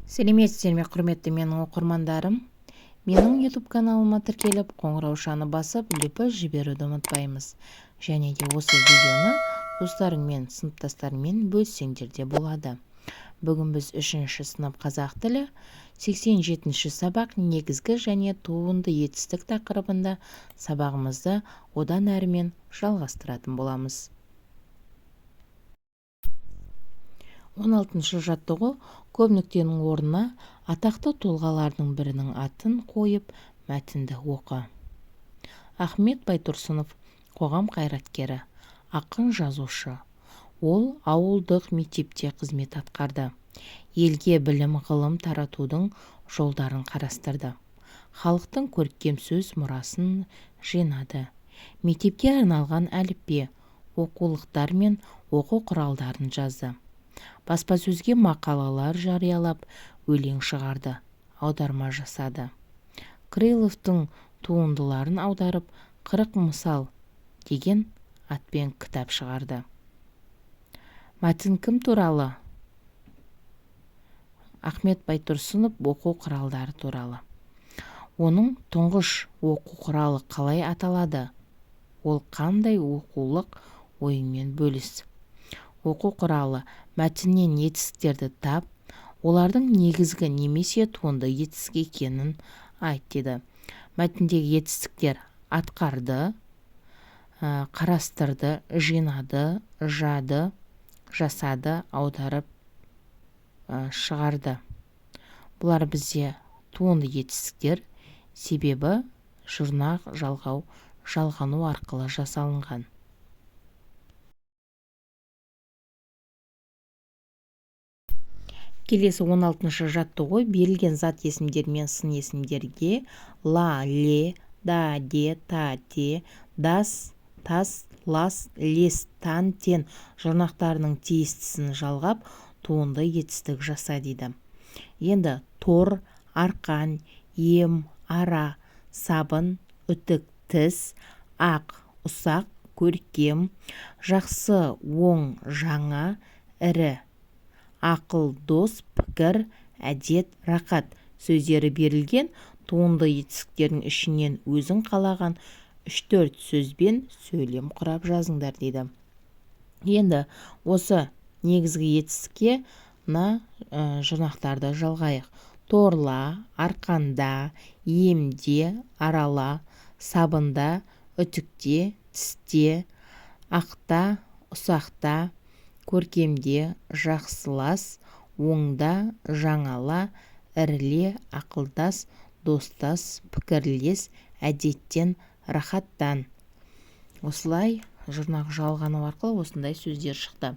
Сәлеметсіздер ме, құрметті менің оқырмандарым. Менің YouTube каналыма тіркеліп, қоңыраушаны басып, лүпіл жіберуді ұмытпаймыз. Және де осы видеоны достарыңмен, сыныптастарыңмен бөлсеңдер де болады. Бүгін біз 3-ші сынып қазақ тілі 87-ші сабақ негізгі және туынды етістік тақырыбында сабағымызды одан әрімен жалғастыратын боламыз. 16-шы жаттығу көп нүктенің орнына атақты тұлғалардың бірінің атын қойып мәтінді оқы. Ахмет Байтұрсынов қоғам қайраткері, ақын жазушы. Ол ауылдық мектепте қызмет атқарды. Елге білім ғылым таратудың жолдарын қарастырды. Халықтың көркем сөз мұрасын жинады. Мектепке арналған әліппе, оқулықтар мен оқу құралдарын жазды. Баспасөзге мақалалар жариялап, өлең шығарды, аударма жасады. Крыловтың туындыларын аударып, 40 мысал деген атпен кітап шығарды. Мәтін кім туралы? Ахмет Байтұрсынов оқу құралдары туралы. Оның тұңғыш оқу құралы қалай аталады? Ол қандай оқулық? Ойыңмен бөліс. Оқу құралы мәтіннен етістіктерді тап, олардың негізгі немесе туынды етістік екенін айт деді. Мәтіндегі етістіктер атқарды, қарастырды, жинады, жады, жасады, аударып, шығарды. Бұлар бізде туынды етістіктер, себебі жұрнақ жалғану арқылы жасалынған. Келесі 16-шы жаттығу берілген зат есімдер мен сын есімдерге ла, ле, да, де, та, те, дас, тас, лас, лес, тан, тен жұрнақтарының тиістісін жалғап, туынды етістік жаса дейді. Енді тор, арқан, ем, ара, сабын, үтік, тіс, ақ, ұсақ, көркем, жақсы, оң, жаңа, ірі, ақыл, дос, пікір, әдет, рақат сөздері берілген туынды етістіктердің ішінен өзің қалаған 3-4 сөзбен сөйлем құрап жазыңдар дейді. Енді осы негізгі етістікке жұрнақтарды жалғайық. Торла, арқанда, емде, арала, сабында, үтікте, тісте, ақта, ұсақта, көркемде, жақсылас, оңда, жаңала, іріле, ақылдас, достас, пікірлес, әдеттен, рахаттан. Осылай жұрнақ жалғану арқылы осындай сөздер шықты.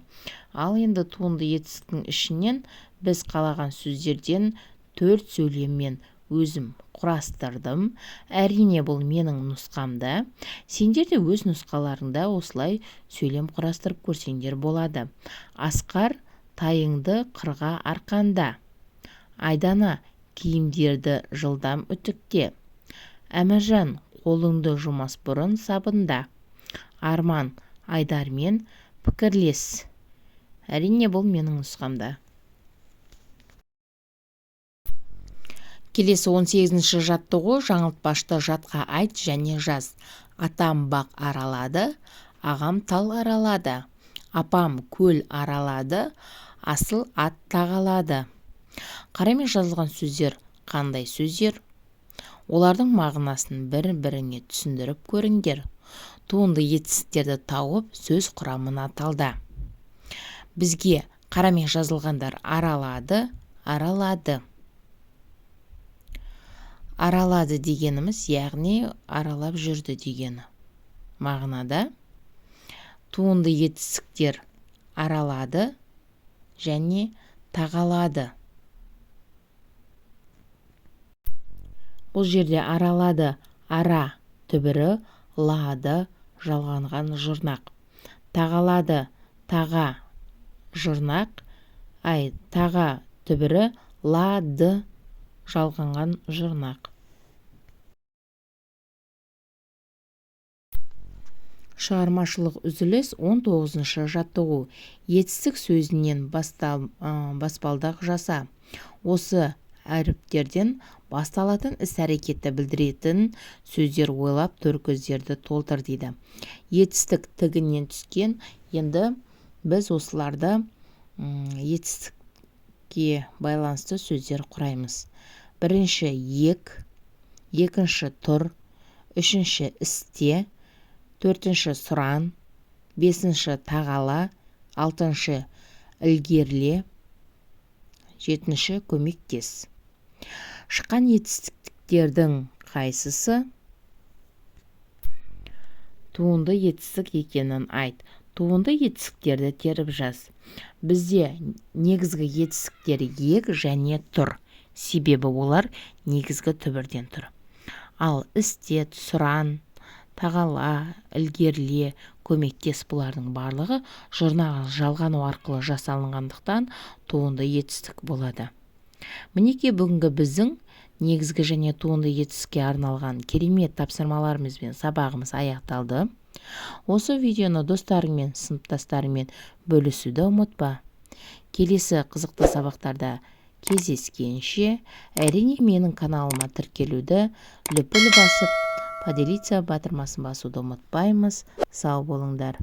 Ал енді туынды етістіктің ішінен біз қалаған сөздерден 4 сөйлеммен өзім құрастырдым. Әрине бұл менің нұсқамда. Сендер де өз нұсқаларыңда осылай сөйлем құрастырып көрсеңдер болады. Асқар тайыңды қырға арқанда. Айдана киімдерді жылдам үтікте. Әміржан қолыңды жумас бұрын сабында. Арман Айдармен пікірлес. Әрине бұл менің нұсқамда. Келесі 18-ші жаттығу жаңылтпашты жатқа айт және жаз. Атам бақ аралады, ағам тал аралады. Апам көл аралады, асыл ат тағалады. Қарамен жазылған сөздер қандай сөздер? Олардың мағынасын бір-біріңе түсіндіріп көріңдер. Туынды етістіктерді тауып сөз құрамына талда. Бізге қарамен жазылғандар аралады, аралады. Аралады дегеніміз, яғни аралап жүрді дегені. Мағынада туынды етістіктер аралады және тағалады. Бұл жерде аралады ара түбірі, лады жалғанған жұрнақ. Тағалады таға жұрнақ, таға түбірі, лады жалғанған жұрнақ. Шығармашылық үзіліс 19-шы жаттығу. Етістік сөзінен баспалдақ жаса. Осы әріптерден басталатын іс-әрекетті білдіретін сөздер ойлап төркөздерді толтыр дейді. Етістік тігінен түскен. Енді біз осыларды етістікке байланысты сөздер құраймыз. Бірінші ек, екінші тұр, үшінші істе, төртінші сұран, бесінші тағала, алтыншы ілгерле, жетінші көмектес. Шыққан етістіктердің қайсысы туынды етістік екенін айт. Туынды етістіктерді теріп жаз. Бізде негізгі етістіктер ек және тұр. Себебі олар негізгі түбірден тұр. Ал істе, сұран, тағала, ілгерле, көмектес бұлардың барлығы жұрнағы жалғану арқылы жасалынғандықтан туынды етістік болады. Мінекей бүгінгі біздің негізгі және туынды етістікке арналған керемет тапсырмаларымыз бен сабағымыз аяқталды. Осы видеоны достарыңмен, сыныптастарыңмен бөлісуді ұмытпа. Келесі қызықты сабақтарда кездескенше, әрине менің каналыма тіркелуді лүпіл басып, поделиться батырмасын басуды ұмытпаймыз. Сау болыңдар.